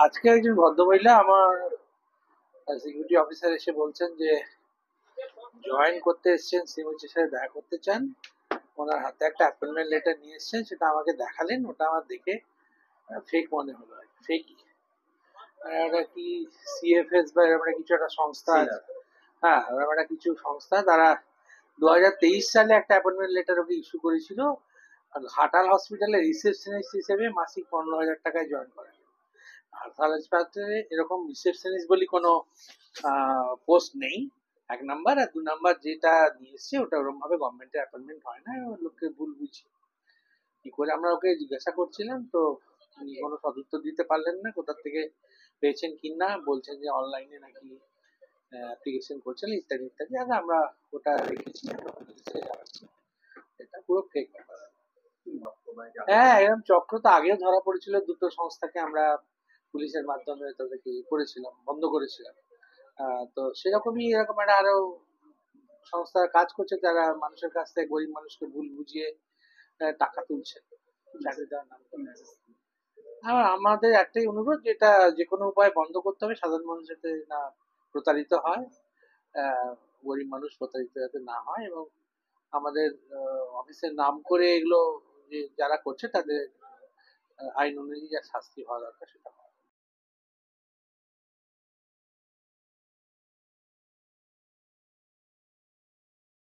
আজকে একজন ভদ্রমহিলা আমার সিকিউরিটি অফিসার এসে বলছেন যে জয়েন করতে এসেছেন, সিকিউরিটির সাথে দেখা করতে চান। ওনার হাতে একটা অ্যাপয়েন্টমেন্ট লেটার নিয়ে এসেছেন, সেটা আমাকে দেখালেন। ওটা আমার দেখে ফেক মনে হলো। ফেক একটা কি সিএফএস বা এরকম কিছু একটা সংস্থা আছে। হ্যাঁ, ওরকম একটা কিছু সংস্থা, তারা 2023 সালে একটা অ্যাপয়েন্টমেন্ট লেটার ওকে ইস্যু করেছিল ঘাটাল হসপিটালে রিসেপশনিস্ট হিসেবে মাসিক 15,000 টাকায় জয়েন করে। আর হাসপাতালে এরকম রিসেপশনিস্ট বলি কোনো পোস্ট নেই, এক নাম্বার। আর দু নাম্বার যেটা নিয়ে এসছে ওটা ওরকম ভাবে গভর্নমেন্টের অ্যাপয়েন্টমেন্ট হয় না, লোককে ভুল বুঝি কি করে। আমরা ওকে জিজ্ঞাসা করছিলাম, তো উনি কোনো সদুত্তর দিতে পারলেন না, কোথা থেকে পেয়েছেন কিনা। বলছেন যে অনলাইনে নাকি অ্যাপ্লিকেশন করছেন ইত্যাদি ইত্যাদি। আর আমরা ওটা রেখেছি, এটা পুরো ফেক ব্যাপার। হ্যাঁ, এরকম চক্র তো আগেও ধরা পড়েছিল। দুটো সংস্থাকে আমরা পুলিশের মাধ্যমে তাদেরকে করেছিলাম, বন্ধ করেছিলাম। তো সেরকমই এরকম একটা আরো সংস্থা কাজ করছে, যারা মানুষের কাছ থেকে, গরিব মানুষকে ভুল বুঝিয়ে টাকা তুলছে চাকরি দেওয়ার নাম করে। আমাদের একটাই অনুরোধ, যেটা যে কোনো উপায়ে বন্ধ করতে হবে, সাধারণ মানুষ যাতে না প্রতারিত হয়, গরিব মানুষ প্রতারিত যাতে না হয়। এবং আমাদের অফিসের নাম করে এগুলো যে যারা করছে তাদের আইন অনুযায়ী যা শাস্তি হওয়া দরকার সেটা